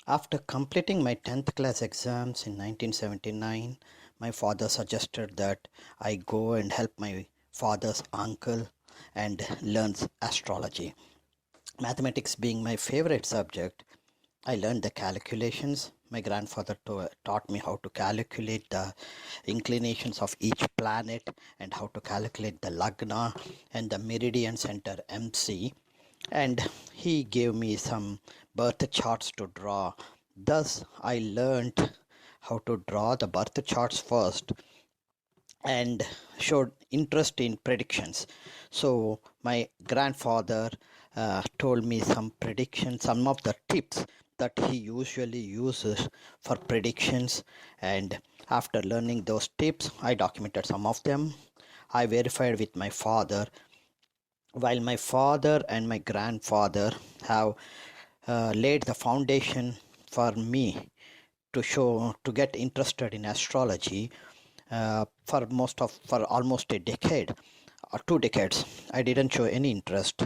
After completing my 10th class exams in 1979, my father suggested that I go and help my father's uncle and learns astrology. Mathematics being my favorite subject, I learned the calculations. My grandfather taught me how to calculate the inclinations of each planet and how to calculate the lagna and the meridian center MC. And he gave me some birth charts to draw. Thus, I learned how to draw the birth charts first and showed interest in predictions. So my grandfather told me some predictions, some of the tips that he usually uses for predictions. And after learning those tips, I documented some of them. I verified with my father. While my father and my grandfather have laid the foundation for me to get interested in astrology, for almost a decade or 2 decades, I didn't show any interest.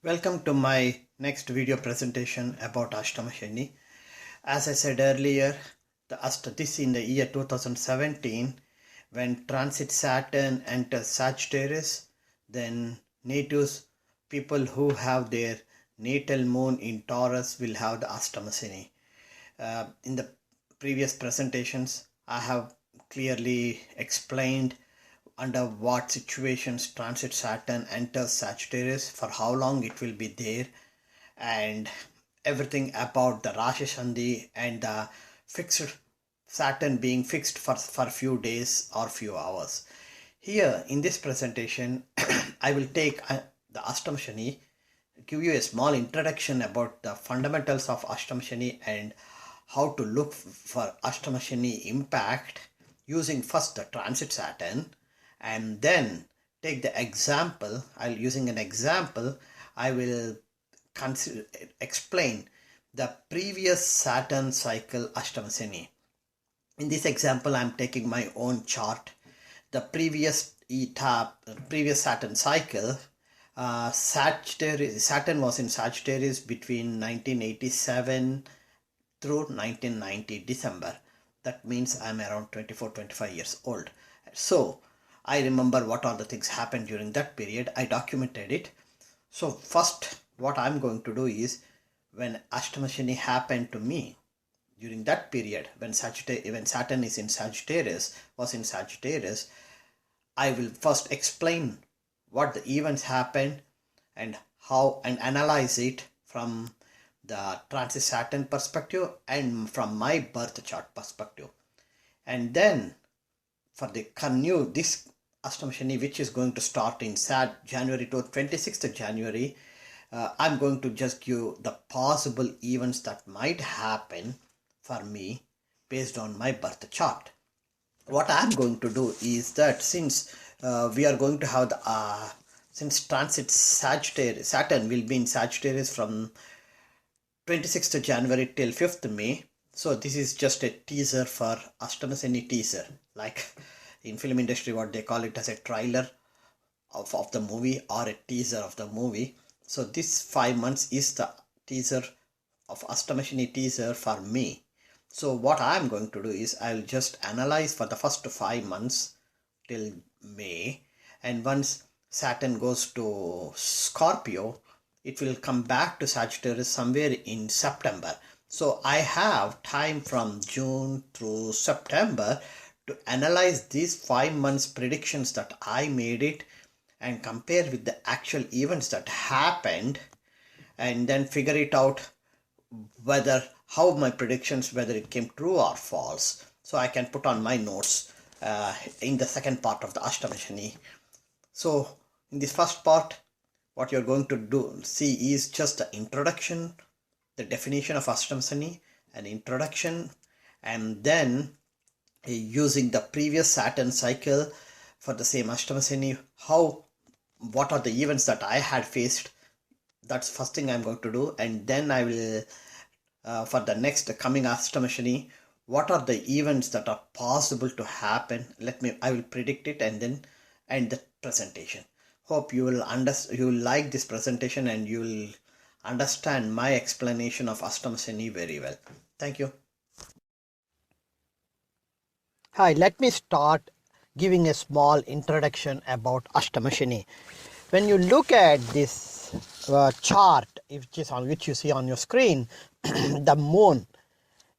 Welcome to my next video presentation about Ashtama Shani. As I said earlier, this in the year 2017, when transit Saturn enters Sagittarius, then natives, people who have their natal moon in Taurus, will have the Ashtama Shani. In the previous presentations, I have clearly explained under what situations transit Saturn enters Sagittarius, for how long it will be there, and everything about the Rashi Sandhi and the fixed Saturn being fixed for few days or few hours. Here in this presentation, I will take the Ashtama Shani, give you a small introduction about the fundamentals of Ashtama Shani and how to look for Ashtama Shani impact using first the transit Saturn, and then take the example. Using an example, I will explain the previous Saturn cycle Ashtama Shani. In this example, I am taking my own chart. The previous Saturn cycle, Saturn was in Sagittarius between 1987 through 1990 December. That means I'm around 24-25 years old. So I remember what all the things happened during that period. I documented it. So first, what I'm going to do is, when Ashtama Shani happened to me during that period, when Saturn is in Sagittarius, I will first explain what the events happened and how, and analyze it from the transit Saturn perspective and from my birth chart perspective. And then for this Ashtama Shani, which is going to start in January to 26th January, I'm going to just give the possible events that might happen for me based on my birth chart. What I'm going to do is that, since we are going to have the since transit Sagittarius, Saturn will be in Sagittarius from 26th January till 5th May. So this is just a teaser for Ashtama Shani teaser, like in film industry what they call it as a trailer of the movie or a teaser of the movie. So this 5 months is the teaser of Ashtama Shani teaser for me. So what I am going to do is, I will just analyze for the first 5 months till May, and once Saturn goes to Scorpio, it will come back to Sagittarius somewhere in September. So I have time from June through September to analyze these 5 months predictions that I made it and compare with the actual events that happened, and then figure it out how my predictions, whether it came true or false. So I can put on my notes in the second part of the Ashtama Shani. So in this first part, what you're going to see is just the introduction, the definition of Ashtama Shani, an introduction, and then using the previous Saturn cycle for the same Ashtama Shani, how what are the events that I had faced. That's first thing I'm going to do, and then I will for the next coming Ashtama Shani, what are the events that are possible to happen. I will predict it and then end the presentation. Hope you will you will like this presentation and you will understand my explanation of Ashtama Shani very well. Thank you. Hi, let me start giving a small introduction about Ashtama Shani. When you look at this chart, which you see on your screen, the moon,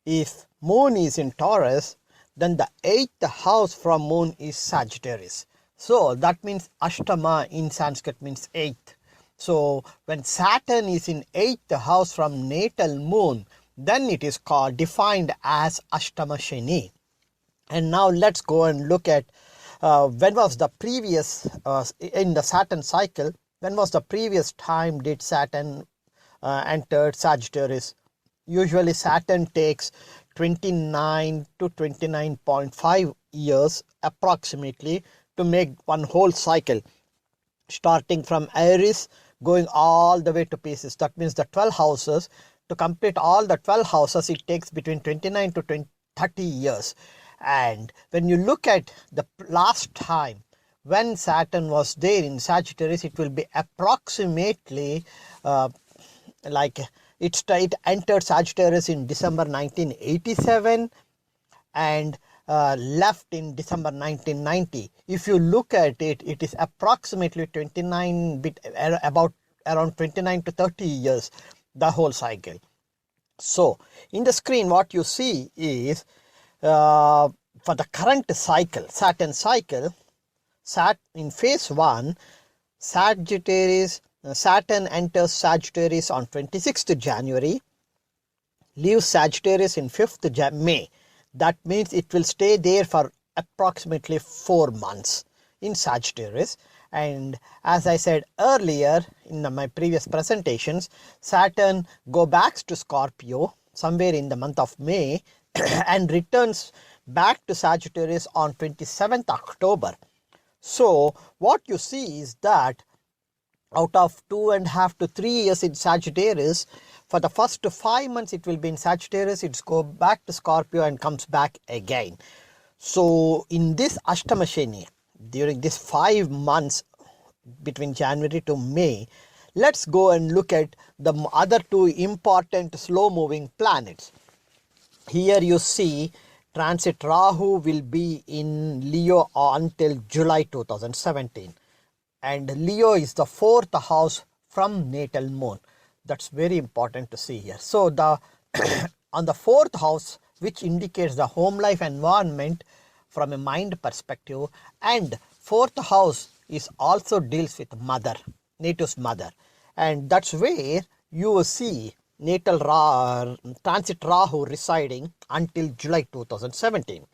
if moon is in Taurus, then the 8th house from moon is Sagittarius. So that means Ashtama in Sanskrit means 8th. So when Saturn is in 8th house from natal moon, then it is defined as Ashtama Shani. And now let's go and look at when was the previous, in the Saturn cycle, when was the previous time did Saturn entered Sagittarius. Usually Saturn takes 29 to 29.5 years approximately to make one whole cycle, starting from Aries going all the way to Pisces. That means the 12 houses. To complete all the 12 houses, it takes between 29 to 30 years. And when you look at the last time when Saturn was there in Sagittarius, it will be approximately like it entered Sagittarius in December 1987 and left in December 1990. If you look at it, it is approximately 29 about around 29 to 30 years, the whole cycle. So in the screen what you see is for the current cycle, Saturn cycle, in phase 1, Saturn enters Sagittarius on 26th January, leaves Sagittarius in 5th May. That means it will stay there for approximately 4 months in Sagittarius. And as I said earlier in my previous presentations, Saturn go back to Scorpio somewhere in the month of May and returns back to Sagittarius on 27th October. So what you see is that out of 2.5 to 3 years in Sagittarius, for the first 5 months it will be in Sagittarius, it's go back to Scorpio and comes back again. So in this Ashtama Shani, during this 5 months between January to May, let's go and look at the other 2 important slow moving planets. Here you see transit Rahu will be in Leo until July 2017. And Leo is the 4th house from natal moon. That's very important to see here. So the on the 4th house, which indicates the home life environment from a mind perspective, and 4th house is also deals with mother, native's mother, and that's where you will see natal transit Rahu residing until July 2017.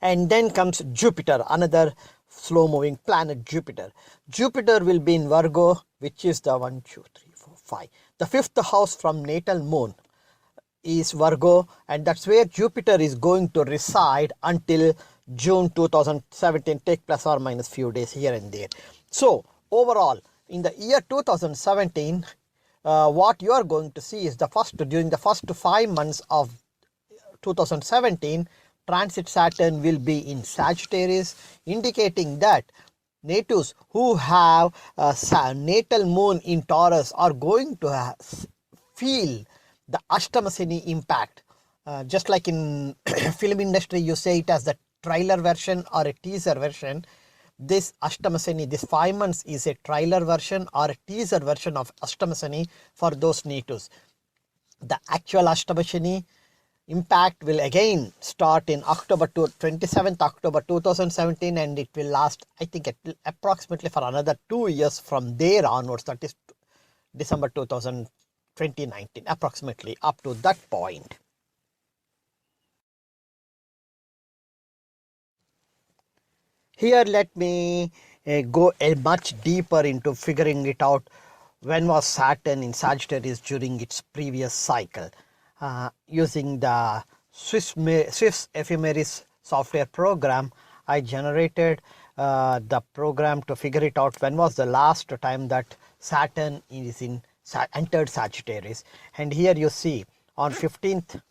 And then comes Jupiter, another slow moving planet, Jupiter. Jupiter will be in Virgo, which is the 1, 2, 3, 4, 5. The 5th house from natal moon is Virgo, and that's where Jupiter is going to reside until June 2017, take plus or minus few days here and there. So overall, in the year 2017, what you are going to see is during the first 5 months of 2017, transit Saturn will be in Sagittarius, indicating that natives who have natal moon in Taurus are going to feel the Ashtama Shani impact. Just like in film industry, you say it as the trailer version or a teaser version. This Ashtama Shani, this 5 months is a trailer version or a teaser version of Ashtama Shani for those natives. The actual Ashtama Shani impact will again start in 27th October 2017, and it will last, I think, approximately for another 2 years from there onwards, that is December 2019, approximately up to that point. Here let me go much deeper into figuring it out. When was Saturn in Sagittarius during its previous cycle? Using the Swiss Ephemeris software program, I generated the program to figure it out when was the last time that Saturn is entered Sagittarius. And here you see on 15th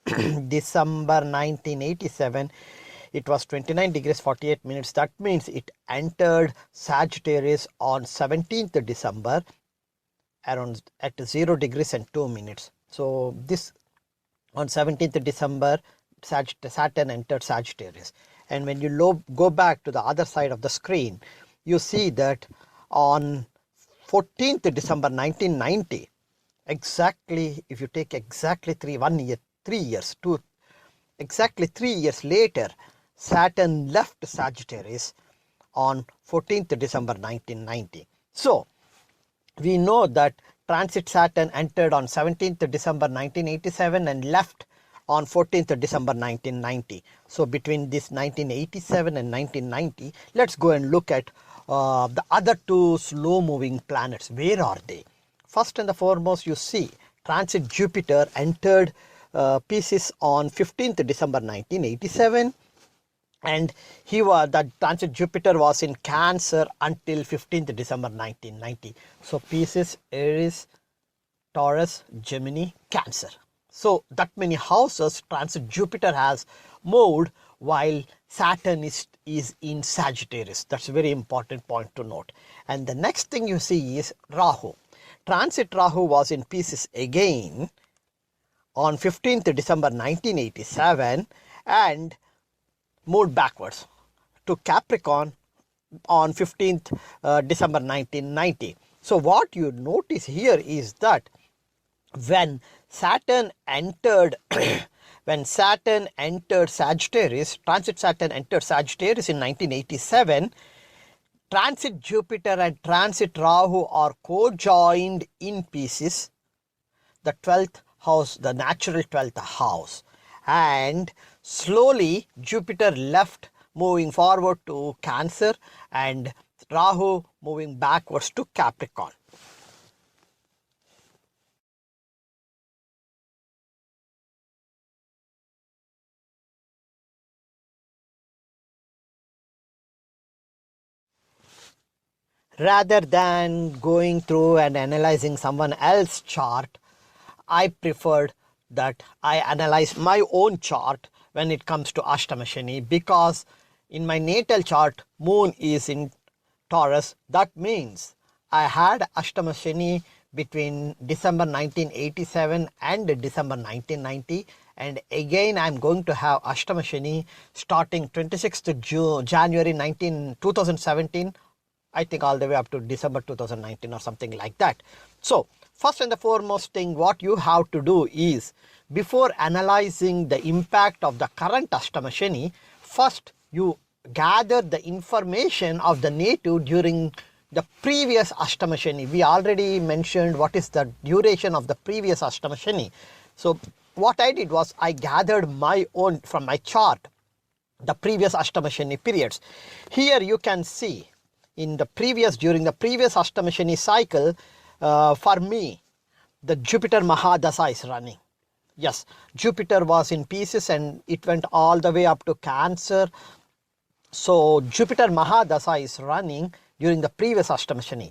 December 1987, it was 29 degrees 48 minutes. That means it entered Sagittarius on 17th December around at 0 degrees and 2 minutes. So this on 17th December Saturn entered Sagittarius. And when you go back to the other side of the screen, you see that on 14th December 1990, exactly, if you take exactly 3 years later, Saturn left Sagittarius on 14th December 1990. So we know that transit Saturn entered on 17th December 1987 and left on 14th December 1990. So between this 1987 and 1990, let's go and look at the other two slow moving planets. Where are they? First and the foremost, you see transit Jupiter entered Pisces on 15th December 1987, and that transit Jupiter was in Cancer until 15th December 1990. So Pisces, Aries, Taurus, Gemini, Cancer. So that many houses transit Jupiter has moved while Saturn is in Sagittarius. That's a very important point to note. And the next thing you see is Rahu. Transit Rahu was in Pisces again on 15th December 1987 and moved backwards to Capricorn on 15th December 1990. So what you notice here is that when Saturn entered Sagittarius, transit Saturn entered Sagittarius in 1987, transit Jupiter and transit Rahu are co-joined in Pisces, the 12th house, the natural 12th house, and slowly Jupiter left, moving forward to Cancer, and Rahu moving backwards to Capricorn. Rather than going through and analyzing someone else's chart, I preferred that I analyze my own chart when it comes to Ashtama Shani, because in my natal chart, Moon is in Taurus. That means I had Ashtama Shani between December 1987 and December 1990, and again I am going to have Ashtama Shani starting 26th January 2017, I think all the way up to December 2019 or something like that. So first and the foremost thing what you have to do is, before analyzing the impact of the current Ashtama Shani, first you gather the information of the native during the previous Ashtama Shani. We already mentioned what is the duration of the previous Ashtama Shani. So what I did was I gathered my own from my chart, the previous Ashtama Shani periods. Here you can see during the previous Ashtama Shani cycle, for me, the Jupiter Mahadasa is running. Yes, Jupiter was in Pisces and it went all the way up to Cancer. So Jupiter Mahadasa is running during the previous Ashtama Shani.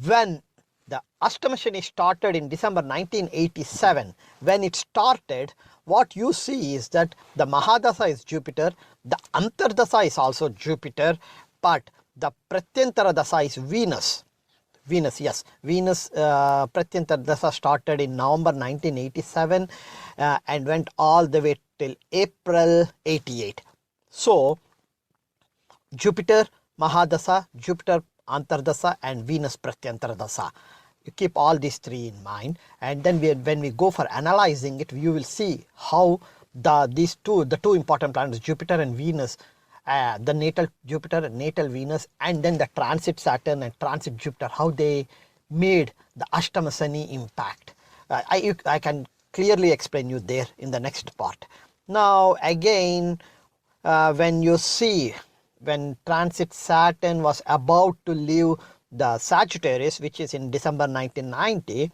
When the Ashtama Shani started in December 1987, when it started, what you see is that the Mahadasa is Jupiter, the Antardasa is also Jupiter, but the Pratyantara Dasa is Venus. Venus Pratyantara Dasa started in November 1987 and went all the way till April 88. So Jupiter Mahadasa, Jupiter Antardasa and Venus Pratyantara Dasa. You keep all these three in mind, and then when we go for analyzing it, you will see how the two important planets, Jupiter and Venus, the natal Jupiter and natal Venus, and then the transit Saturn and transit Jupiter, how they made the Ashtama Shani impact. I can clearly explain you there in the next part. Now again, when you see when transit Saturn was about to leave the Sagittarius, which is in December 1990,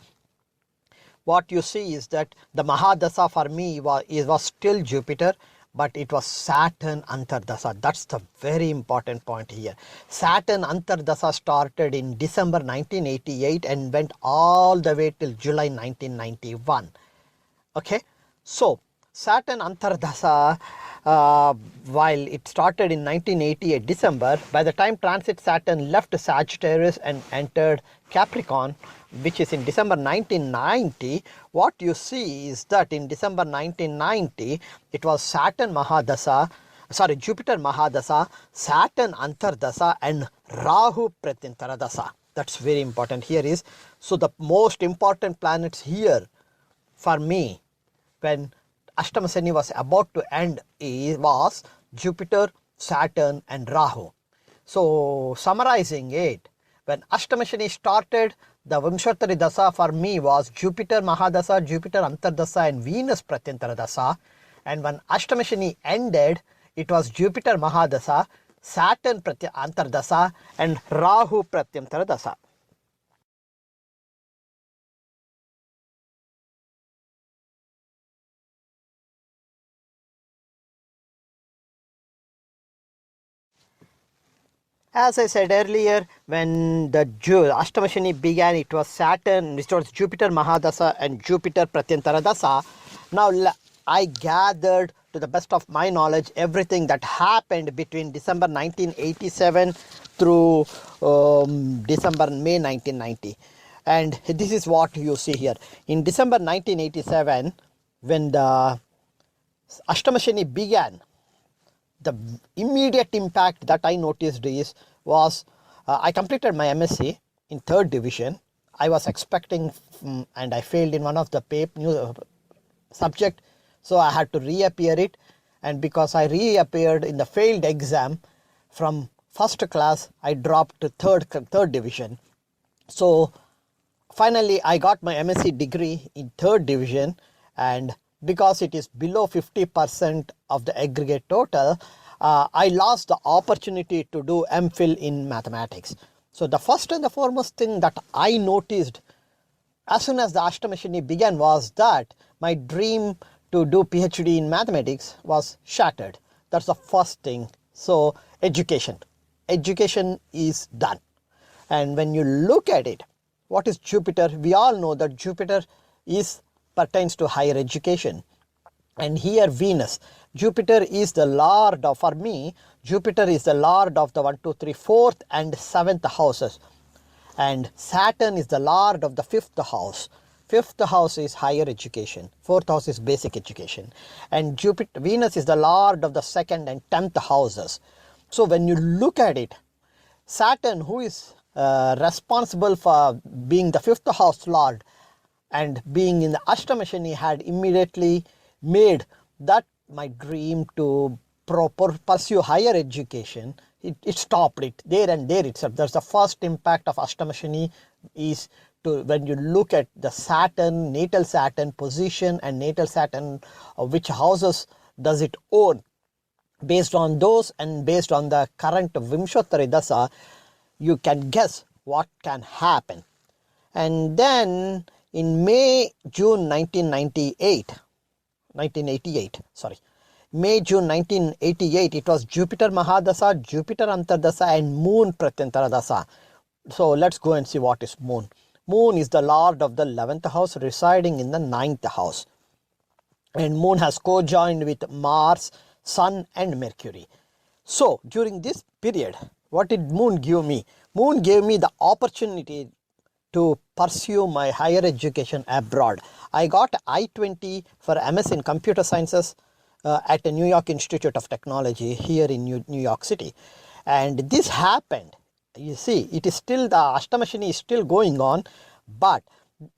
what you see is that the Mahadasa for me was still Jupiter, but it was Saturn Antardasa. That's the very important point here. Saturn Antardasa started in December 1988 and went all the way till July 1991. Okay, so Saturn Antardasa, while it started in 1988 December, by the time transit Saturn left Sagittarius and entered Capricorn, which is in December 1990, what you see is that in December 1990, it was Jupiter Mahadasa, Saturn Antardasa and Rahu Pratintaradasa. That's very important here is, so the most important planets here for me when Ashtama Shani was about to end was Jupiter, Saturn and Rahu. So summarizing it, when Ashtama Shani started, the Vimshottari Dasa for me was Jupiter Mahadasa, Jupiter Antardasa and Venus Pratyantara Dasa. And when Ashtama Shani ended, it was Jupiter Mahadasa, Saturn Antardasa and Rahu Pratyantara Dasa. As I said earlier, when the Ashtama Shani began, it was Saturn, which was Jupiter Mahadasa and Jupiter Pratyantara Dasa. Now I gathered, to the best of my knowledge, everything that happened between December 1987 through May 1990. And this is what you see here. In December 1987, when the Ashtama Shani began, the immediate impact that I noticed was I completed my MSc in 3rd division. I was expecting and I failed in one of the subject, so I had to reappear it, and because I reappeared in the failed exam from 1st class, I dropped to 3rd division. So finally I got my MSc degree in 3rd division, and because it is below 50% of the aggregate total, I lost the opportunity to do MPhil in mathematics. So the first and the foremost thing that I noticed as soon as the Ashtama Shani began was that my dream to do PhD in mathematics was shattered. That's the first thing. So education is done. And when you look at it, what is Jupiter? We all know that Jupiter pertains to higher education. And here Venus, Jupiter is the lord of, for me, Jupiter is the lord of the 1, 2, 3, 4th and 7th houses. And Saturn is the lord of the 5th house. 5th house is higher education. 4th house is basic education. And Venus is the lord of the 2nd and 10th houses. So when you look at it, Saturn, who is responsible for being the 5th house lord and being in the Ashtama Shani, had immediately made that my dream to pursue higher education, it stopped it there and there itself. That's the first impact of Ashtama Shani, is to, when you look at the Saturn, natal Saturn position and natal Saturn, which houses does it own, based on those and based on the current Vimshottari Dasa, you can guess what can happen. And then in May, June 1988, May, June 1988, it was Jupiter Mahadasa, Jupiter Antardasa and Moon Pratyantara Dasa. So let's go and see what is Moon. Moon is the lord of the 11th house, residing in the 9th house. And Moon has co-joined with Mars, Sun and Mercury. So during this period, what did Moon give me? Moon gave me the opportunity to pursue my higher education abroad. I got I-20 for MS in Computer Sciences at the New York Institute of Technology here in New York City. And this happened, you see, it is still, the Ashtama Shani is still going on, but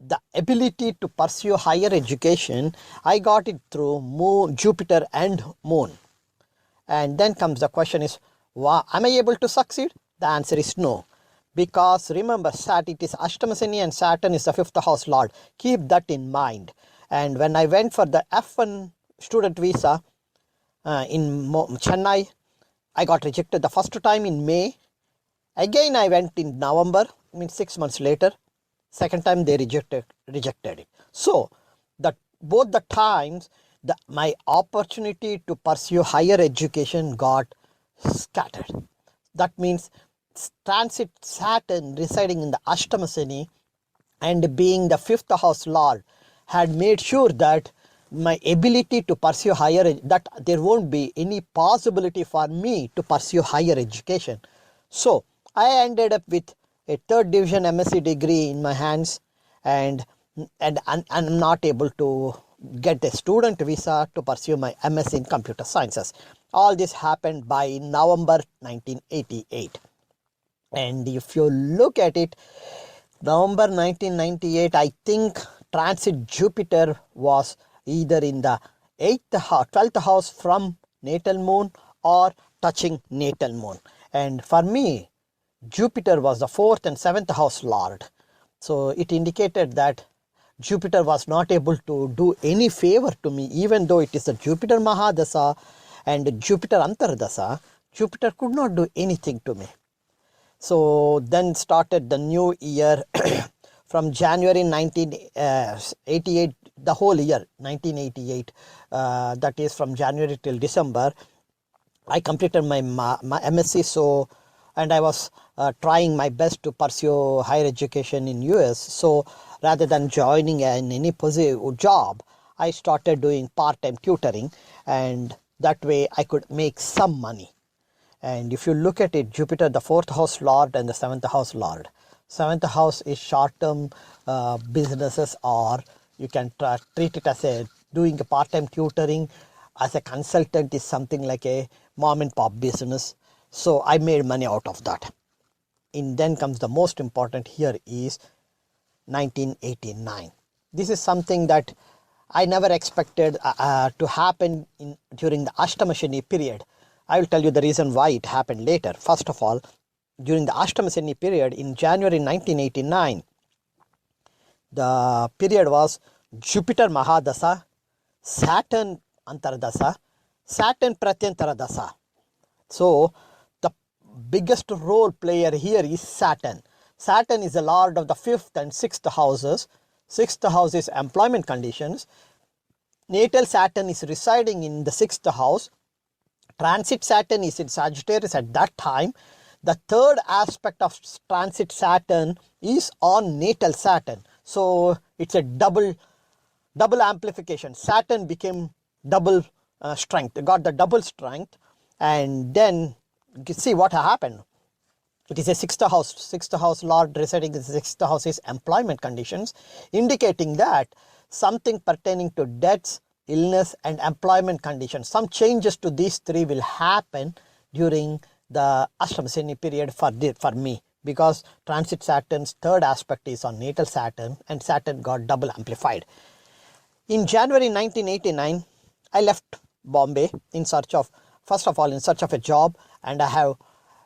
the ability to pursue higher education, I got it through Moon, Jupiter and Moon. And then comes the question is, am I able to succeed? The answer is no. Because remember, it is Ashtama Shani and Saturn is the 5th house lord. Keep that in mind. And when I went for the F1 student visa in Chennai, I got rejected the first time in May. Again I went in November, 6 months later. Second time they rejected it. So both the times my opportunity to pursue higher education got scattered. That means transit Saturn residing in the Ashtama Shani and being the fifth house lord had made sure that my ability to pursue that there won't be any possibility for me to pursue higher education. So I ended up with a third division MSc degree in my hands, and I'm not able to get a student visa to pursue my MS in computer sciences. All this happened by November 1988. And if you look at it, November 1998, I think transit Jupiter was either in the 12th house from natal moon or touching natal moon. And for me, Jupiter was the 4th and 7th house lord. So it indicated that Jupiter was not able to do any favor to me, even though it is a Jupiter Mahadasa and Jupiter Antardasa. Jupiter could not do anything to me. So then started the new year from January 1988, the whole year 1988, that is from January till December. I completed my MSc, and I was trying my best to pursue higher education in US. So rather than joining in any positive job, I started doing part-time tutoring, and that way I could make some money. And if you look at it, Jupiter, the 4th house lord and the 7th house lord. 7th house is short-term businesses, or you can treat it as doing a part-time tutoring as a consultant is something like a mom and pop business. So I made money out of that. And then comes the most important here is 1989. This is something that I never expected to happen during the Ashtama Shani period. I will tell you the reason why it happened later. First of all, during the Ashtama Shani period in January 1989, the period was Jupiter Mahadasa, Saturn Antardasa, Saturn Pratyantara Dasa. So the biggest role player here is Saturn. Saturn is the lord of the 5th and 6th houses. 6th house is employment conditions. Natal Saturn is residing in the 6th house. Transit Saturn is in Sagittarius at that time. The third aspect of transit Saturn is on natal Saturn. So it's a double amplification. Saturn became double strength. Got the double strength. And then you see what happened. It is a 6th house. 6th house lord residing in the 6th house is employment conditions, indicating that something pertaining to debts, illness and employment conditions, some changes to these three will happen during the Ashtama Shani period for me, because transit Saturn's third aspect is on natal Saturn, and Saturn got double amplified. In January 1989, I left Bombay in search of a job, and I have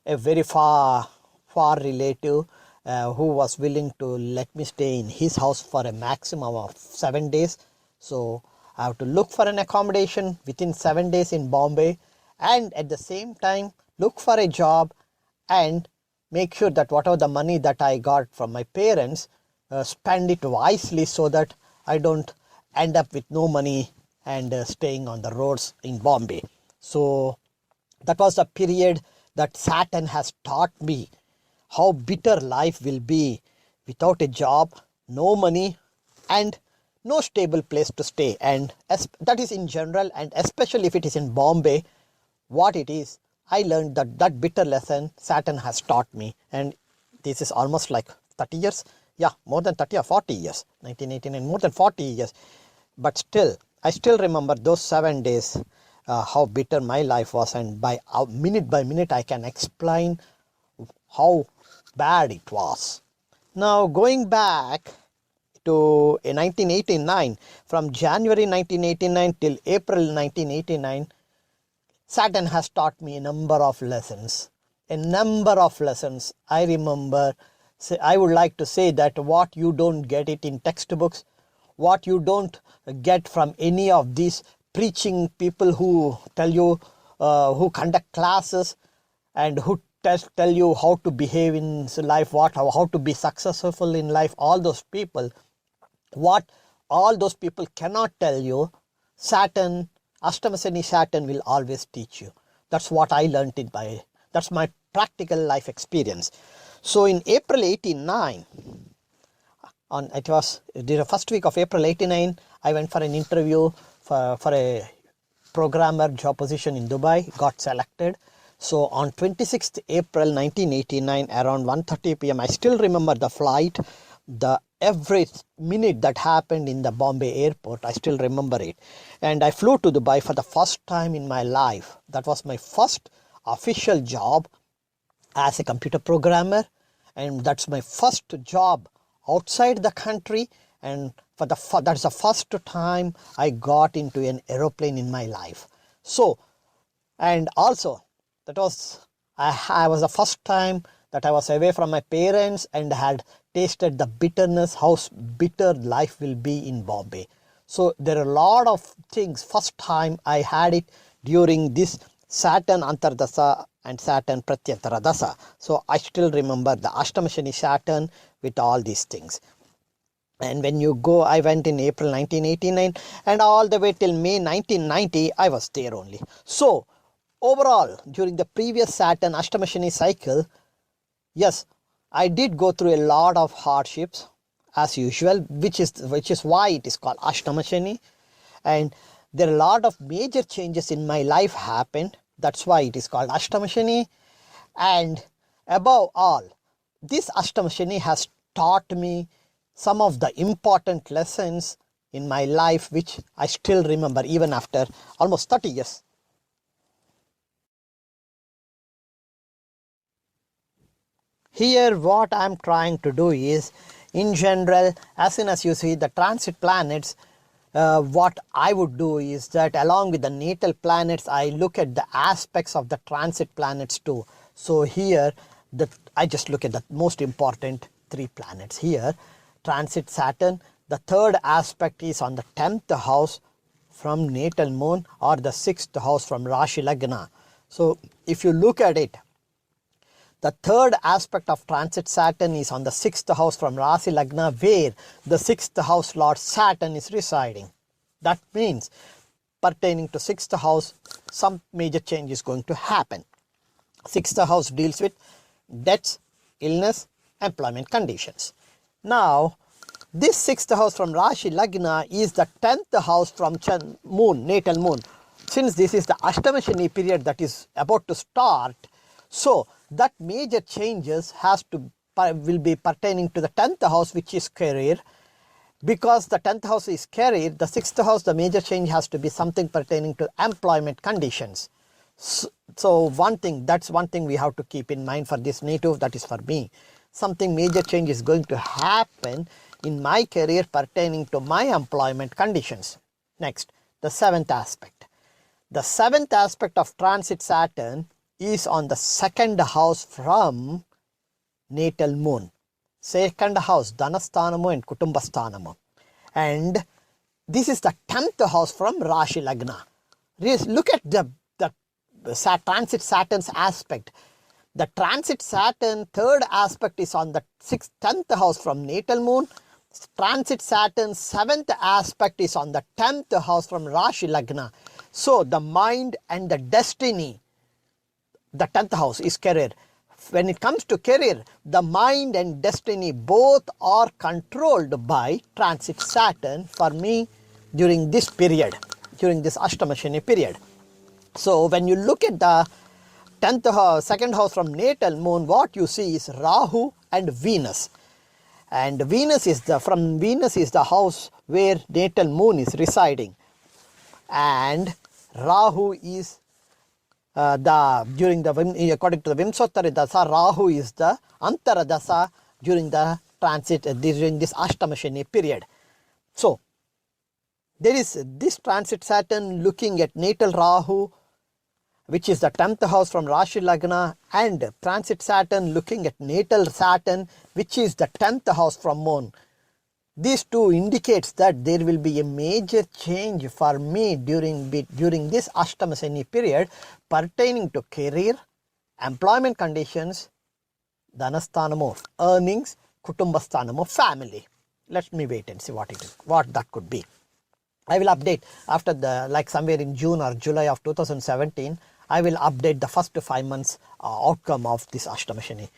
a very far relative who was willing to let me stay in his house for a maximum of 7 days. So I have to look for an accommodation within 7 days in Bombay, and at the same time look for a job and make sure that whatever the money that I got from my parents, spend it wisely so that I don't end up with no money and staying on the roads in Bombay. So that was the period that Saturn has taught me how bitter life will be without a job, no money and no stable place to stay. And that is in general, and especially if it is in Bombay, what it is, I learned that bitter lesson Saturn has taught me. And this is almost like 30 years. Yeah, more than 30 or 40 years. 1989, more than 40 years. But still, I still remember those 7 days, how bitter my life was. And by minute I can explain how bad it was. Now going back to 1989, from January 1989 till April 1989, Saturn has taught me a number of lessons. I remember, I would like to say that what you don't get it in textbooks, what you don't get from any of these preaching people who tell you, who conduct classes and who tell you how to behave in life, how to be successful in life, all those people, what all those people cannot tell you, Saturn, Ashtama Shani Saturn will always teach you. That's what I learned that's my practical life experience. So in April 89, it was the first week of April 89, I went for an interview for a programmer job position in Dubai, got selected. So on 26th April 1989 around 1:30 p.m. I still remember the flight, the every minute that happened in the Bombay airport. I still remember it. And I flew to Dubai for the first time in my life. That was my first official job as a computer programmer, and that's my first job outside the country, and that's the first time I got into an aeroplane in my life. So, and also that was I was the first time that I was away from my parents and had tasted the bitterness, how bitter life will be in Bombay. So there are a lot of things. First time I had it during this Saturn Antardasa and Saturn Pratyantara Dasa. So I still remember the Ashtama Shani Saturn with all these things. And when you go, I went in April 1989 and all the way till May 1990, I was there only. So overall, during the previous Saturn Ashtama Shani cycle, yes, I did go through a lot of hardships as usual, which is why it is called Ashtama Shani. And there are a lot of major changes in my life happened. That's why it is called Ashtama Shani. And above all, this Ashtama Shani has taught me some of the important lessons in my life, which I still remember even after almost 30 years. Here what I am trying to do is, in general, as soon as you see the transit planets, what I would do is that along with the natal planets, I look at the aspects of the transit planets too. So here I just look at the most important 3 planets here. Transit Saturn, the third aspect is on the 10th house from natal moon, or the 6th house from Rashi Lagna. So if you look at it, the third aspect of transit Saturn is on the 6th house from Rashi Lagna, where the 6th house Lord Saturn is residing. That means pertaining to 6th house, some major change is going to happen. 6th house deals with deaths, illness, employment conditions. Now, this 6th house from Rashi Lagna is the 10th house from moon, natal moon. Since this is the Ashtama Shani period that is about to start, so that major changes will be pertaining to the 10th house, which is career. Because the 10th house is career, the 6th house, the major change has to be something pertaining to employment conditions. So that's one thing we have to keep in mind for this native, that is for me. Something major change is going to happen in my career pertaining to my employment conditions. Next, the 7th aspect. The 7th aspect of transit Saturn is on the 2nd house from natal moon. 2nd house, Dhanasthanamu and Kutumbasthanamu. And this is the 10th house from Rashi Lagna. Look at the transit Saturn's aspect. The transit Saturn third aspect is on the 10th house from natal moon. Transit Saturn 7th aspect is on the 10th house from Rashi Lagna. So the mind and the destiny, the 10th house is career. When it comes to career, the mind and destiny both are controlled by transit Saturn for me during this period, during this Ashtama Shani period. So when you look at the 10th house, 2nd house from natal moon, what you see is Rahu and Venus. And Venus is the house where natal moon is residing. And Rahu is according to the Vimsottara Dasa, Rahu is the Antara Dasa during the transit, during this Ashtama Shani period. So there is this transit Saturn looking at natal Rahu, which is the 10th house from Rashi Lagna, and transit Saturn looking at natal Saturn, which is the 10th house from moon. These two indicates that there will be a major change for me during this Ashtama Shani period pertaining to career, employment conditions, Dhanasthanamu, earnings, Kutumbasthanamu, family. Let me wait and see what that could be. I will update after like somewhere in June or July of 2017. I will update the first 5 months outcome of this Ashtama Shani.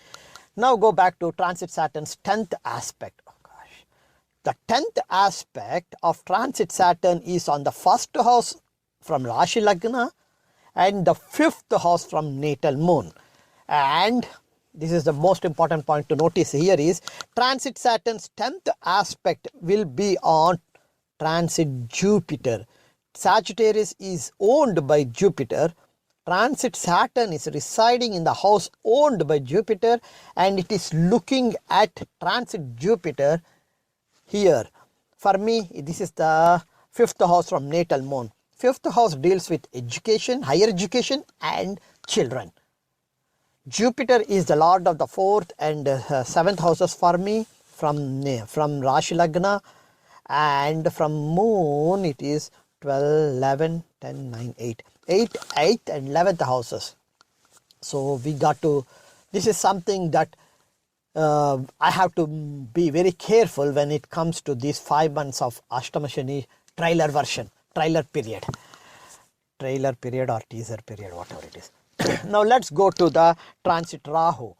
Now go back to transit Saturn's 10th aspect. Oh gosh. The 10th aspect of transit Saturn is on the first house from Rashi Lagna and the 5th house from natal moon. And this is the most important point to notice here is transit Saturn's 10th aspect will be on transit Jupiter. Sagittarius is owned by Jupiter. Transit Saturn is residing in the house owned by Jupiter, and it is looking at transit Jupiter here. For me, this is the 5th house from natal moon. 5th house deals with education, higher education and children. Jupiter is the lord of the 4th and 7th houses for me from Rashi Lagna, and from moon it is 12, 11, 10, 9, 8. 8th and 11th houses. So we got to, this is something that I have to be very careful when it comes to these 5 months of Ashtama Shani trailer version, trailer period or teaser period, whatever it is. Now let's go to the transit Rahu.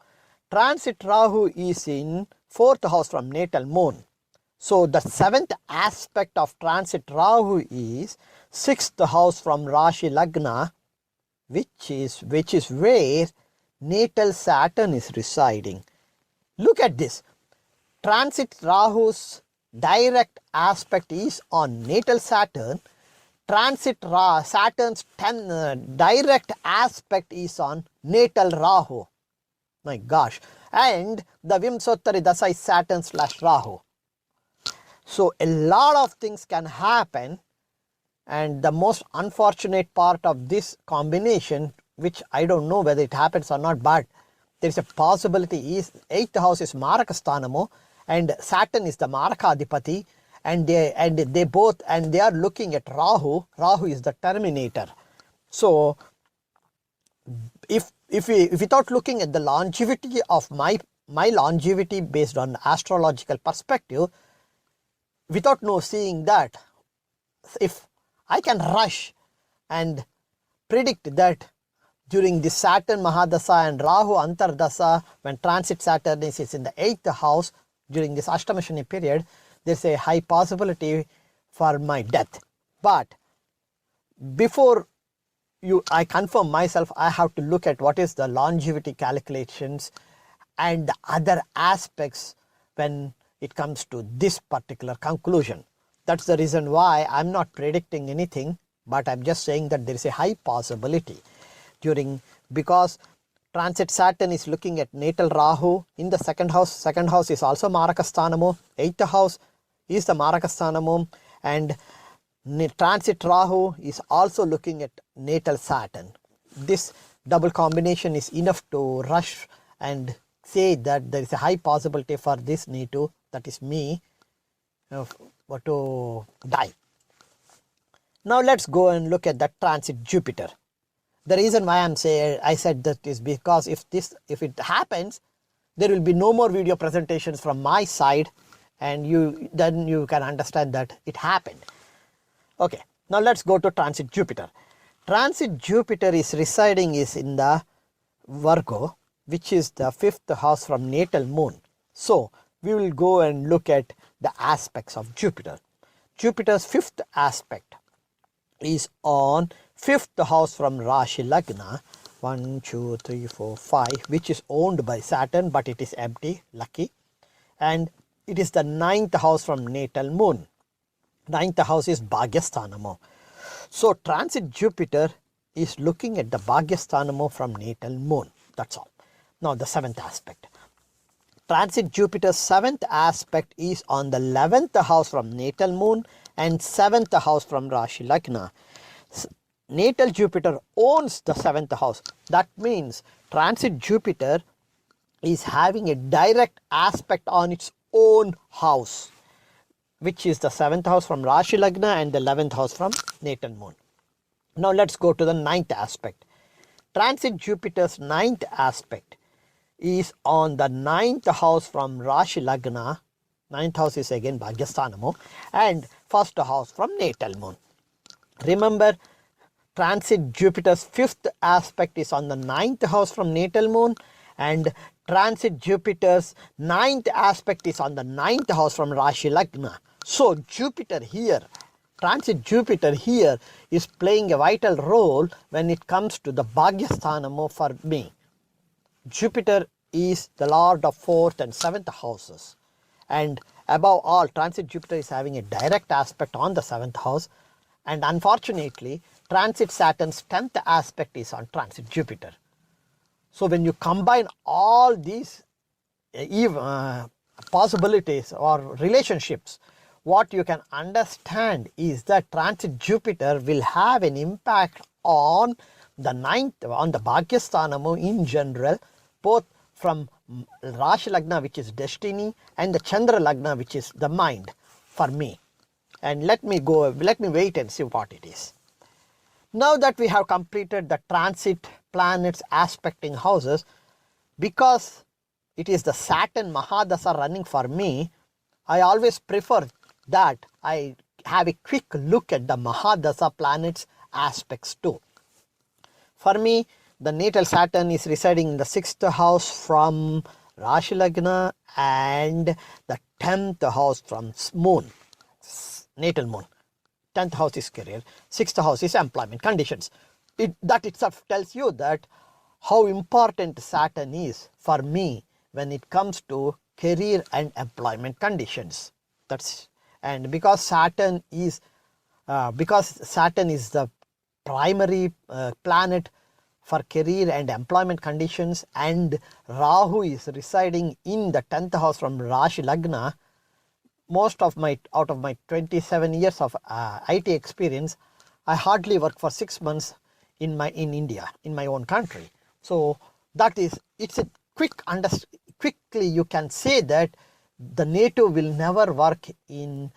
Transit Rahu is in 4th house from natal moon. So the 7th aspect of transit Rahu is 6th house from Rashi Lagna, which is where natal Saturn is residing. Look at this. Transit Rahu's direct aspect is on natal Saturn. Transit Saturn's direct aspect is on natal Rahu. My gosh. And the Vimsottari Dasa is Saturn / Rahu. So a lot of things can happen, and the most unfortunate part of this combination, which I don't know whether it happens or not, but there is a possibility, is 8th house is Marakasthanamo and Saturn is the Marakadipati, and they are looking at Rahu. Rahu is the terminator. So if without looking at the longevity of my longevity based on astrological perspective, without seeing that, if I can rush and predict that during the Saturn Mahadasa and Rahu Antardasa, when transit Saturn is in the 8th house during this Ashtama Shani period, there's a high possibility for my death. But before I confirm myself, I have to look at what is the longevity calculations and the other aspects when it comes to this particular conclusion. That's the reason why I'm not predicting anything, but I'm just saying that there is a high possibility because transit Saturn is looking at natal Rahu in the 2nd house. 2nd house is also Marakasthanamo. 8th house is the Marakasthanamo, and transit Rahu is also looking at natal Saturn. This double combination is enough to rush and say that there is a high possibility for this Nitu, that is me, to die. Now let's go and look at that transit Jupiter. The reason why I said that is because if it happens, there will be no more video presentations from my side, and then you can understand that it happened. Okay, now let's go to transit Jupiter. Transit Jupiter is residing in the Virgo, which is the 5th house from natal moon. So we will go and look at the aspects of Jupiter. Jupiter's 5th aspect is on 5th house from Rashi Lagna, 1, 2, 3, 4, 5, which is owned by Saturn, but it is empty, lucky. And it is the 9th house from natal moon. 9th house is Bhagyasthanamo. So transit Jupiter is looking at the Bhagyasthanamo from natal moon. That's all. Now the 7th aspect. Transit Jupiter's 7th aspect is on the 11th house from natal moon and 7th house from Rashi Lagna. Natal Jupiter owns the 7th house. That means transit Jupiter is having a direct aspect on its own house, which is the 7th house from Rashi Lagna and the 11th house from natal moon. Now let's go to the 9th aspect. Transit Jupiter's 9th aspect is on the 9th house from Rashi Lagna. 9th house is again Bhagyasthanamo, and first house from natal moon. Remember, transit Jupiter's fifth aspect is on the ninth house from natal moon, and transit Jupiter's ninth aspect is on the ninth house from Rashi Lagna. So Jupiter here, transit Jupiter here is playing a vital role when it comes to the Bhagyasthanamo for me. Jupiter is the lord of 4th and 7th houses, and above all, transit Jupiter is having a direct aspect on the 7th house, and unfortunately transit Saturn's 10th aspect is on transit Jupiter. So when you combine all these possibilities or relationships, what you can understand is that transit Jupiter will have an impact on the ninth, on the Bhagyasthanamo in general, both from Rashi Lagna, which is destiny, and the Chandra Lagna, which is the mind for me. And let me wait and see what it is. Now that we have completed the transit planets aspecting houses, because it is the Saturn Mahadasa running for me, I always prefer that I have a quick look at the Mahadasa planets aspects too. For me, the natal Saturn is residing in the 6th house from Rashi Lagna and the 10th house from moon, natal moon. 10th house is career, 6th house is employment conditions. That itself tells you that how important Saturn is for me when it comes to career and employment conditions. And because Saturn is the primary planet for career and employment conditions, and Rahu is residing in the 10th house from Rashi Lagna, out of my 27 years of IT experience, I hardly work for 6 months in India, in my own country. So it's a quickly you can say that the native will work in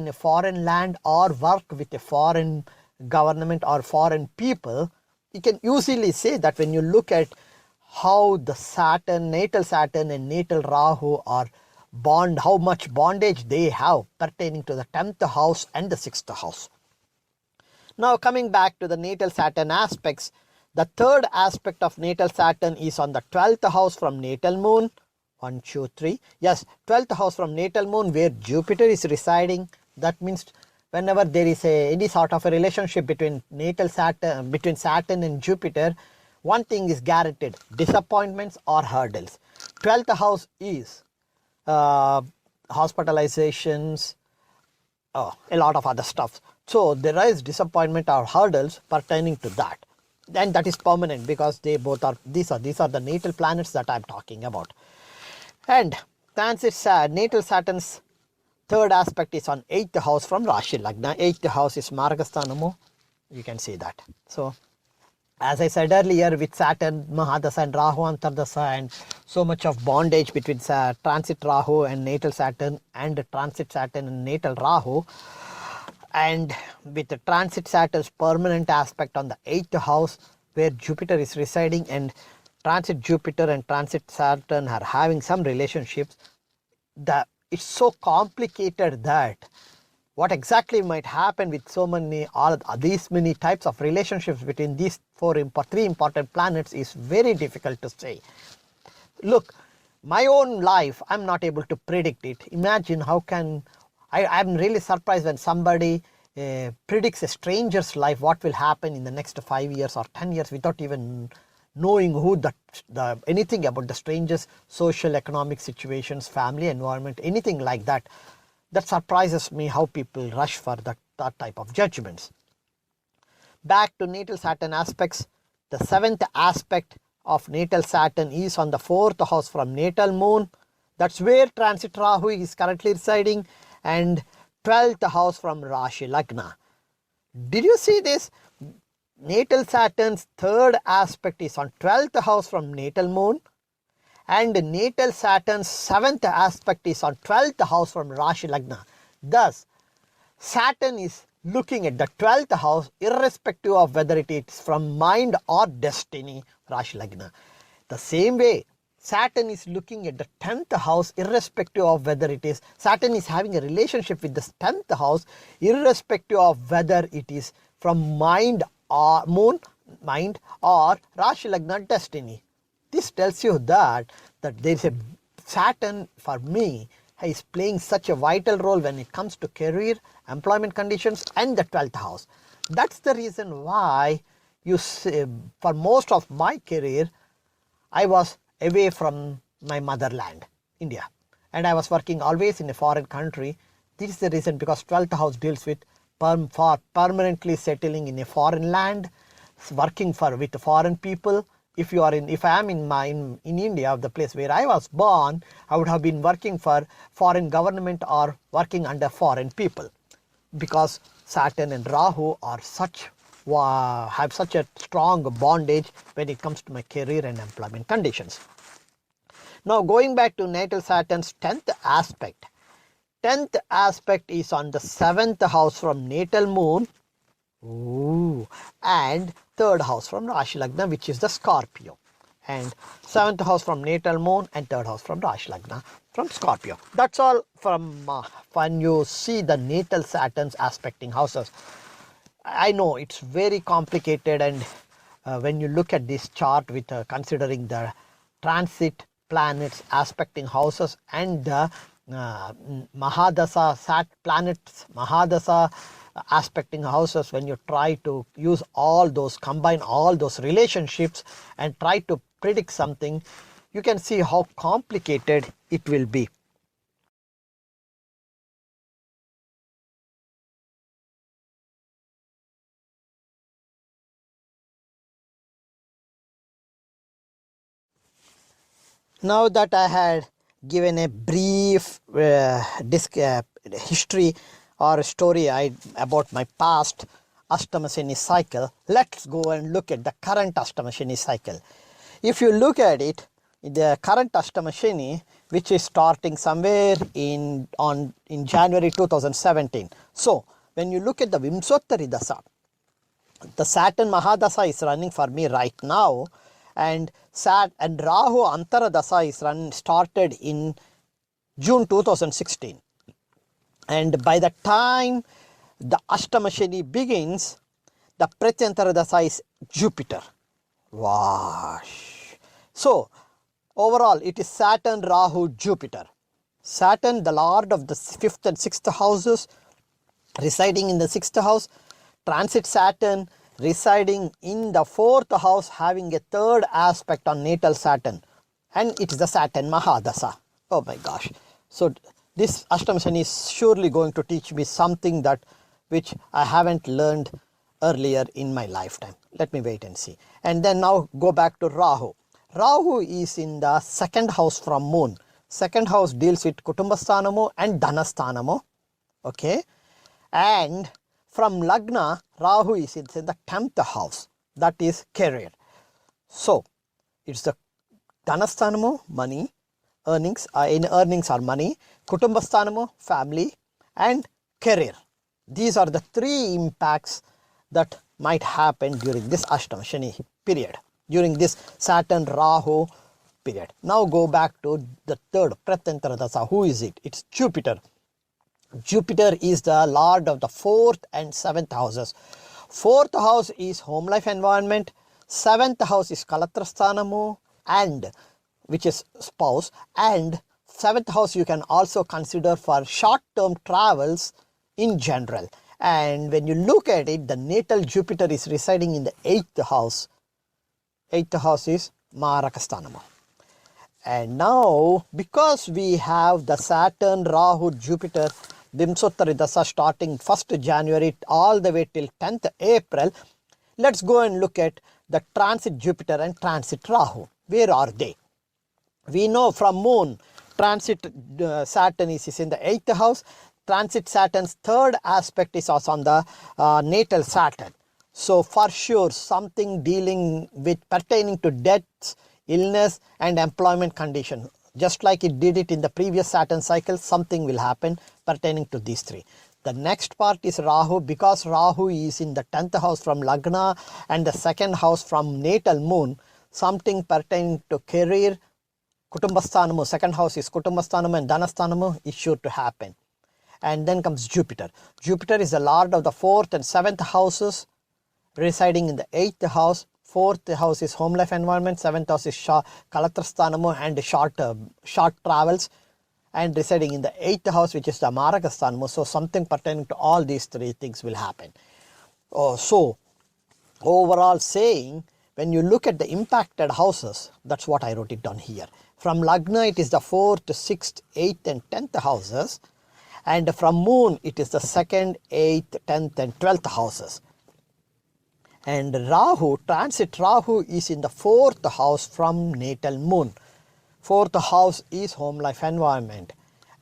a foreign land or work with a foreign government or foreign people. You can easily say that when you look at how the natal Saturn and natal Rahu are how much bondage they have pertaining to the 10th house and the 6th house. Now coming back to the natal Saturn aspects, the third aspect of natal Saturn is on the 12th house from natal moon. 1, 2, 3. Yes, 12th house from natal moon where Jupiter is residing. That means whenever there is any sort of a relationship between Saturn and Jupiter, one thing is guaranteed: disappointments or hurdles. 12th house is hospitalizations, a lot of other stuff. So there is disappointment or hurdles pertaining to that, and that is permanent because they both are these are the natal planets that I am talking about. And natal Saturn's third aspect is on 8th house from Rashi Lagna. 8th house is Margasthanamo. You can see that. So as I said earlier, with Saturn, Mahadasa and Rahu Antardasa, and so much of bondage between transit Rahu and natal Saturn, and transit Saturn and natal Rahu, and with the transit Saturn's permanent aspect on the 8th house where Jupiter is residing, and transit Jupiter and transit Saturn are having some relationships, it's so complicated that what exactly might happen with these many types of relationships between these three important planets is very difficult to say. Look, my own life, I'm not able to predict it. Imagine I'm really surprised when somebody predicts a stranger's life, what will happen in the next 5 years or 10 years without even knowing anything about the stranger's social, economic situations, family environment, anything like that. That surprises me how people rush for that type of judgments. Back to natal Saturn aspects, the 7th aspect of natal Saturn is on the 4th house from natal moon. That's where transit Rahu is currently residing, and 12th house from Rashi Lagna. Did you see this? Natal Saturn's third aspect is on 12th house from natal moon, and natal Saturn's 7th aspect is on 12th house from Rashi Lagna. Thus, Saturn is looking at the 12th house irrespective of whether it is from mind or destiny, Rashi Lagna. The same way, Saturn is looking at the 10th house irrespective of whether it is, Saturn is having a relationship with the 10th house irrespective of whether it is from mind or moon, mind, or Rashi Lagna destiny. This tells you that there is a Saturn for me is playing such a vital role when it comes to career, employment conditions and the 12th house. That's the reason why you see, for most of my career I was away from my motherland, India, and I was working always in a foreign country. This is the reason, because 12th house deals with for permanently settling in a foreign land, working with foreign people. If I am in India, the place where I was born, I would have been working for foreign government or working under foreign people, because Saturn and Rahu are have such a strong bondage when it comes to my career and employment conditions. Now going back to natal Saturn's 10th aspect. 10th aspect is on the 7th house from natal moon. Ooh, and 3rd house from Rashi Lagna, which is the Scorpio. And 7th house from natal moon and 3rd house from Rashi Lagna from Scorpio. That's all from when you see the natal Saturn's aspecting houses. I know it's very complicated, and when you look at this chart with considering the transit planets aspecting houses and the Mahadasa planets Mahadasa aspecting houses, when you try to use all those, combine all those relationships and try to predict something, you can see how complicated it will be. Now that I had given a brief history or story about my past Ashtama Shani cycle, let's go and look at the current Ashtama Shani cycle. If you look at it, the current Ashtama Shani, which is starting somewhere in January 2017. So when you look at the Vimsottari Dasa, the Saturn Mahadasa is running for me right now, and Rahu Antara Dasa is started in June 2016. And by the time the Ashtama Shani begins, the Pratyantara Dasa is Jupiter. Wash. So overall it is Saturn, Rahu, Jupiter. Saturn, the lord of the 5th and 6th houses, residing in the 6th house. Transit Saturn residing in the 4th house, having a 3rd aspect on natal Saturn, and it is the Saturn Mahadasa. Oh my gosh. So this Ashtama Shani is surely going to teach me something which I haven't learned earlier in my lifetime. Let me wait and see. And then now go back to Rahu. Rahu is in the 2nd house from moon. 2nd house deals with Kutumbasthanamu and Dhanasthanamu. Okay. And from Lagna, Rahu is in the 10th house, that is career. So it's the Dhanasthanamu, money, earnings, earnings are money, Kutumbasthanamu, family, and career. These are the 3 impacts that might happen during this Ashtama Shani period, during this Saturn Rahu period. Now go back to the 3rd Pratyantara Dasa. Who is it? It's Jupiter. Jupiter is the lord of the 4th and 7th houses. 4th house is home life environment, 7th house is Kalatrasthanamu, and which is spouse, and 7th house you can also consider for short term travels in general. And when you look at it, the natal Jupiter is residing in the 8th house. 8th house is Marakasthanamu. And now, because we have the Saturn, Rahu, Jupiter, Vimsottari Dasa starting 1st January all the way till 10th April, let's go and look at the transit Jupiter and transit Rahu. Where are they? We know from moon, transit Saturn is in the 8th house. Transit Saturn's 3rd aspect is also on the natal Saturn. So for sure, something dealing with pertaining to deaths, illness and employment condition. Just like it did it in the previous Saturn cycle, something will happen pertaining to these 3. The next part is Rahu, because Rahu is in the 10th house from Lagna and the 2nd house from natal moon, something pertaining to career, Kutumbasthanamu, second house is Kutumbasthanamu and Dhanasthanamu is sure to happen. And then comes Jupiter. Jupiter is the lord of the 4th and 7th houses, residing in the 8th house. 4th house is home life environment, 7th house is Kalatrasthanamu and short travels, and residing in the 8th house, which is the Marakasthanamu. So something pertaining to all these three things will happen. So overall saying, when you look at the impacted houses, that's what I wrote it down here. From Lagna, it is the 4th, 6th, 8th and 10th houses. And from Moon, it is the 2nd, 8th, 10th and 12th houses. And Rahu, transit Rahu is in the 4th house from natal Moon. 4th house is home life environment.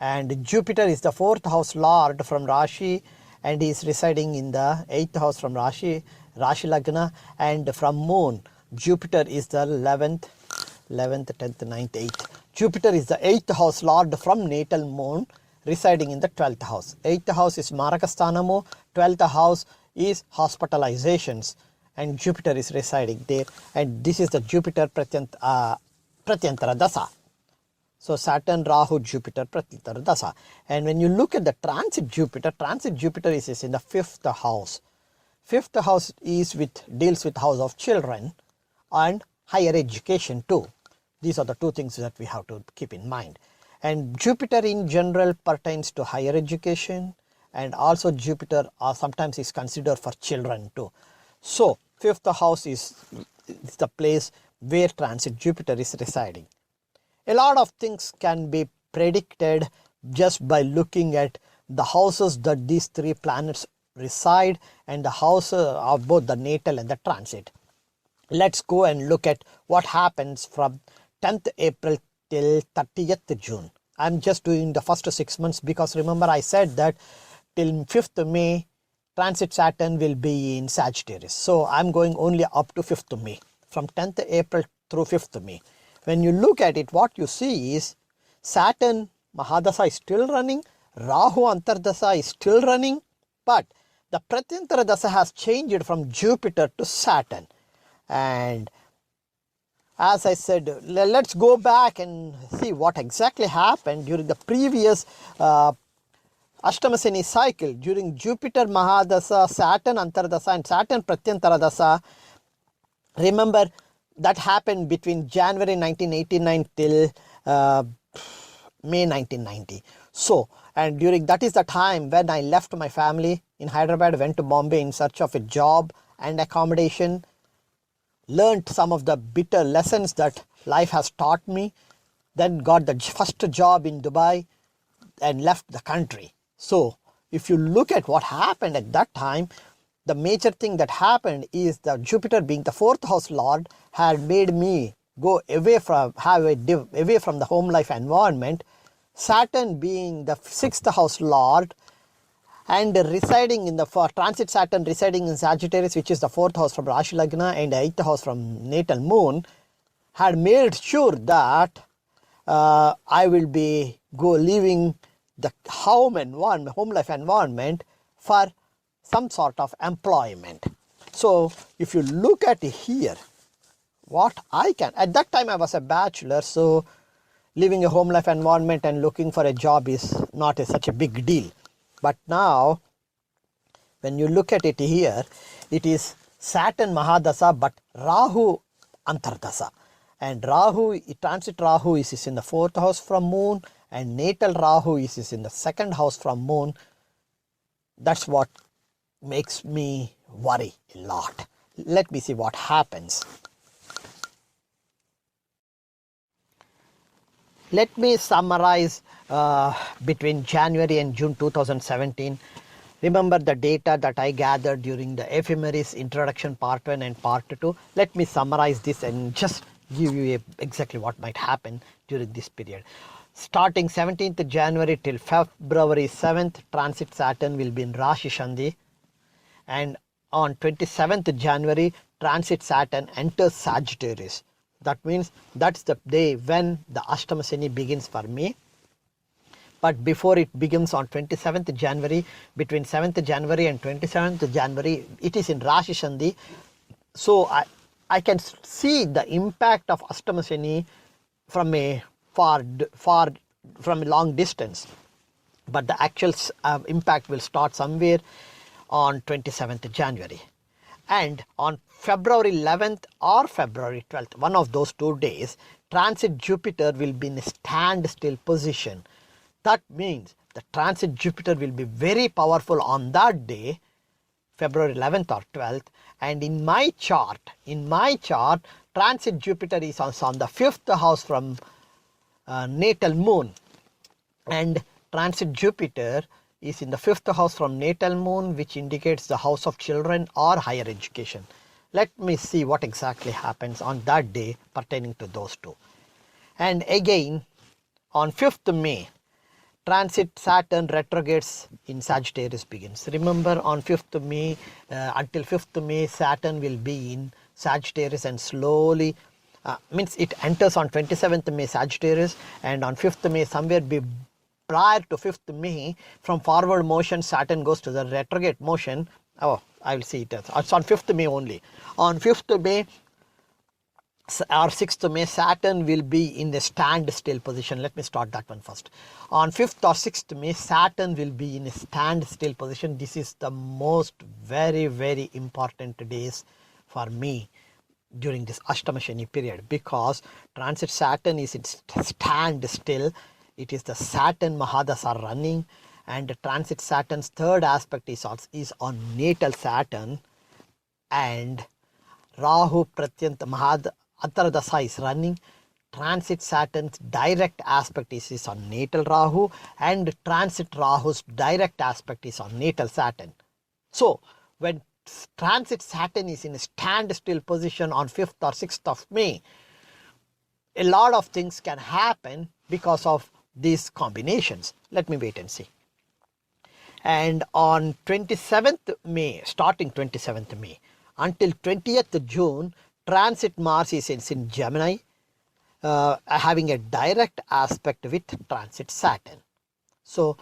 And Jupiter is the 4th house lord from Rashi, and is residing in the 8th house from Rashi Lagna. And from Moon, Jupiter is the 11th, 10th, 9th, 8th. Jupiter is the 8th house lord from natal Moon, residing in the 12th house. 8th house is Marakasthanamu, 12th house is hospitalizations, and Jupiter is residing there. And this is the Jupiter Pratyantara Dasa. So Saturn, Rahu, Jupiter, Pratyantara Dasa. And when you look at the transit Jupiter is in the 5th house. 5th house deals with house of children and higher education too. These are the two things that we have to keep in mind. And Jupiter in general pertains to higher education, and also Jupiter sometimes is considered for children too. So 5th house is the place where transit Jupiter is residing. A lot of things can be predicted just by looking at the houses that these three planets reside and the houses of both the natal and the transit. Let's go and look at what happens from 10th April till 30th June. I'm just doing the first 6 months because remember I said that till 5th May transit Saturn will be in Sagittarius. So I'm going only up to 5th May, from 10th April through 5th May. When you look at it, what you see is Saturn Mahadasa is still running, Rahu Antardasa is still running, but the Pratyantara Dasa has changed from Jupiter to Saturn. And as I said, let's go back and see what exactly happened during the previous Ashtama Shani cycle. During Jupiter Mahadasa, Saturn Antardasa and Saturn Pratyantara Dasa, remember that happened between January 1989 till May 1990. So, and during that is the time when I left my family in Hyderabad, went to Bombay in search of a job and accommodation, learned some of the bitter lessons that life has taught me, then got the first job in Dubai and left the country. So if you look at what happened at that time, the major thing that happened is that Jupiter being the 4th house lord had made me go away from the home life environment. Saturn being the 6th house lord and residing in the transit Saturn residing in Sagittarius, which is the 4th house from Rashi Lagna and the 8th house from natal Moon, had made sure that I will be leaving the home life environment for some sort of employment. So if you look at here, what I can, at that time I was a bachelor, so leaving a home life environment and looking for a job is not such a big deal. But now when you look at it here, it is Saturn Mahadasa but Rahu Antardasa. And transit Rahu is in the 4th house from Moon, and natal Rahu is in the 2nd house from Moon. That's what makes me worry a lot. Let me see what happens. Let me summarize between January and June 2017. Remember the data that I gathered during the ephemeris introduction part 1 and part 2. Let me summarize this and just give you exactly what might happen during this period. Starting 17th January till February 7th, transit Saturn will be in Rashi Shandi. And on 27th January, transit Saturn enters Sagittarius. That means that's the day when the Ashtama Shani begins for me. But before it begins on 27th January, between 7th January and 27th January, it is in Rashi Shandi. So I can see the impact of Ashtama Shani from a far from a long distance, but the actual impact will start somewhere on 27th January. And on February 11th or February 12th, one of those 2 days, transit Jupiter will be in a standstill position. That means the transit Jupiter will be very powerful on that day, February 11th or 12th. And in my chart, transit Jupiter is on the 5th house from natal moon, and transit Jupiter is in the 5th house from natal moon, which indicates the house of children or higher education. Let me see what exactly happens on that day pertaining to those two. And again, on 5th May, transit Saturn retrogrades in Sagittarius begins. Remember, on 5th May, until 5th May, Saturn will be in Sagittarius and slowly, means it enters on 27th May Sagittarius, and on 5th May, somewhere prior to 5th May, from forward motion, Saturn goes to the retrograde motion. Oh, I will see it. It's on 5th May only. On 5th May or 6th May, Saturn will be in a standstill position. Let me start that one first. On 5th or 6th May, Saturn will be in a standstill position. This is the most very, very important days for me during this Ashtama Shani period, because transit Saturn is in standstill. It is the Saturn Mahadasa running, and transit Saturn's third aspect is on natal Saturn, and Rahu Pratyanta Mahad Antaradasa is running. Transit Saturn's direct aspect is on natal Rahu, and transit Rahu's direct aspect is on natal Saturn. So when transit Saturn is in a standstill position on 5th or 6th of May, a lot of things can happen because of these combinations. Let me wait and see. And on 27th May, starting 27th May until 20th June, transit Mars is in Gemini, having a direct aspect with transit Saturn. So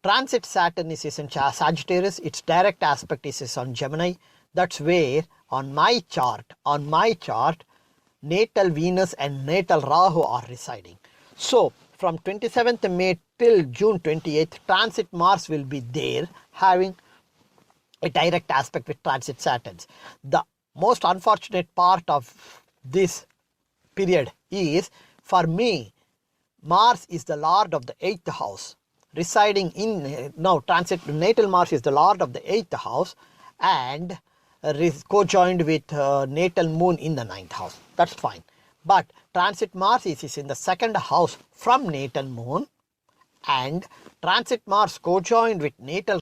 transit Saturn is in Sagittarius, its direct aspect is on Gemini. That's where on my chart, natal Venus and natal Rahu are residing. So from 27th May till June 28th, transit Mars will be there, having a direct aspect with transit Saturn. The most unfortunate part of this period is, for me, Mars is the lord of the 8th house, residing in, now transit natal Mars is the lord of the 8th house, and co-joined with natal moon in the 9th house. That's fine. But transit Mars is in the 2nd house from natal moon, and transit Mars co-joined with natal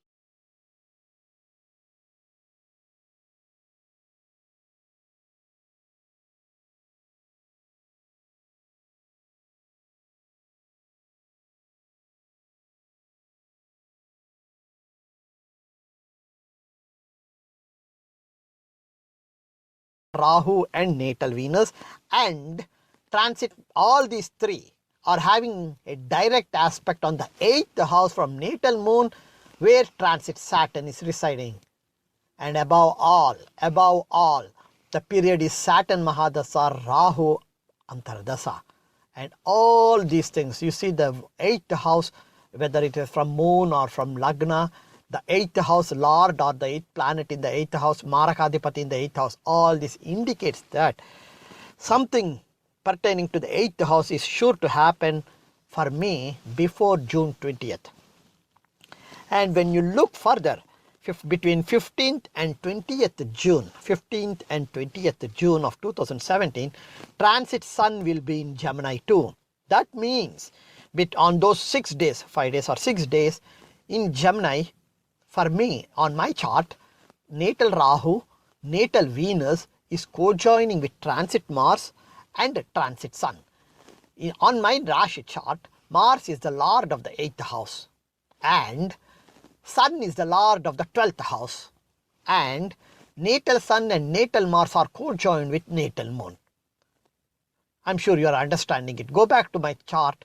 Rahu and natal Venus, and transit, all these three are having a direct aspect on the 8th house from natal moon, where transit Saturn is residing. And above all, the period is Saturn Mahadasa, Rahu Antaradasa. And all these things, you see the 8th house, whether it is from moon or from Lagna, the 8th house lord or the 8th planet in the 8th house, Marakadipati in the 8th house, all this indicates that something pertaining to the 8th house is sure to happen for me before June 20th. And when you look further, between 15th and 20th June of 2017, transit Sun will be in Gemini too. That means on those 6 days, 5 days or 6 days in Gemini, for me on my chart, natal Rahu, natal Venus is co-joining with transit Mars and transit Sun. On my Rashi chart, Mars is the lord of the 8th house, and Sun is the lord of the 12th house, and natal Sun and natal Mars are co-joined with natal Moon. I'm sure you are understanding it. Go back to my chart.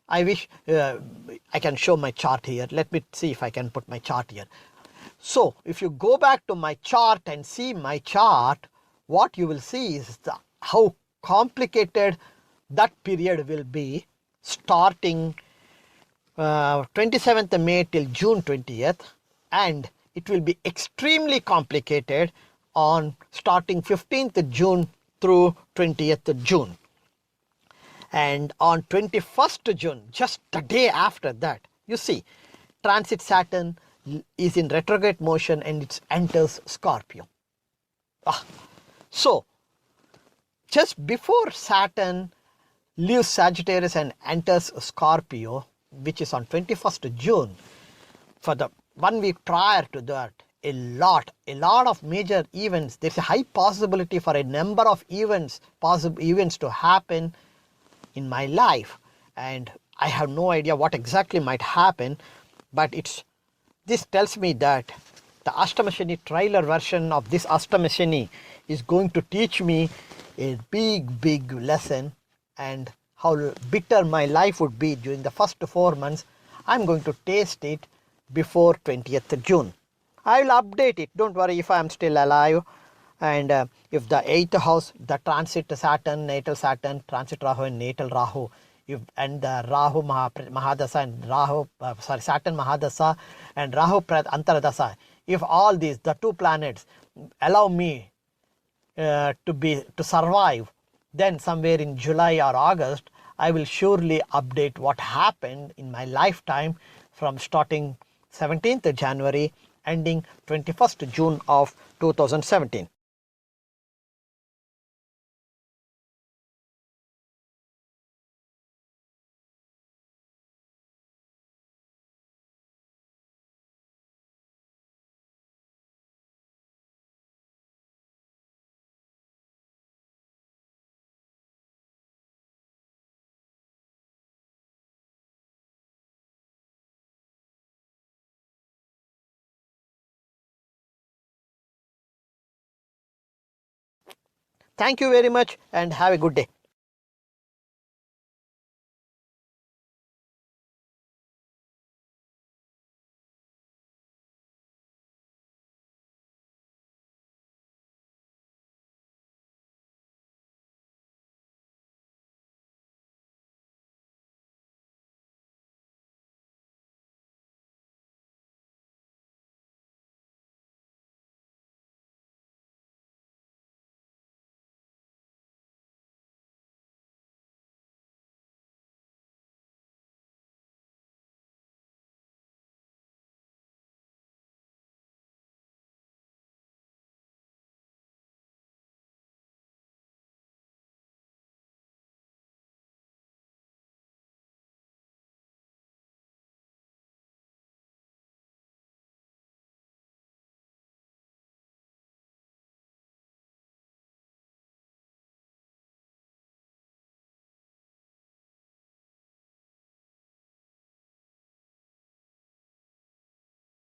I wish I can show my chart here. Let me see if I can put my chart here. So if you go back to my chart and see my chart, what you will see is how complicated that period will be starting 27th May till June 20th, and it will be extremely complicated on starting 15th June through 20th June. And on 21st June, just the day after that, you see, transit Saturn is in retrograde motion and it enters Scorpio. So, just before Saturn leaves Sagittarius and enters Scorpio, which is on 21st June, for the 1 week prior to that, a lot of major events, there's a high possibility for a number of possible events to happen in my life, and I have no idea what exactly might happen, but this tells me that the Ashtama Shani trailer version of this Ashtama Shani is going to teach me a big lesson, and how bitter my life would be during the first 4 months. I'm going to taste it before 20th June. I will update it, don't worry, if I am still alive. And if the 8th house, the transit Saturn, natal Saturn, transit Rahu and natal Rahu, and the Rahu Mahadasa and Saturn Mahadasa and Rahu Antaradasa, if all these, the 2 planets, allow me to survive, then somewhere in July or August, I will surely update what happened in my lifetime from starting 17th January, ending 21st June of 2017. Thank you very much and have a good day.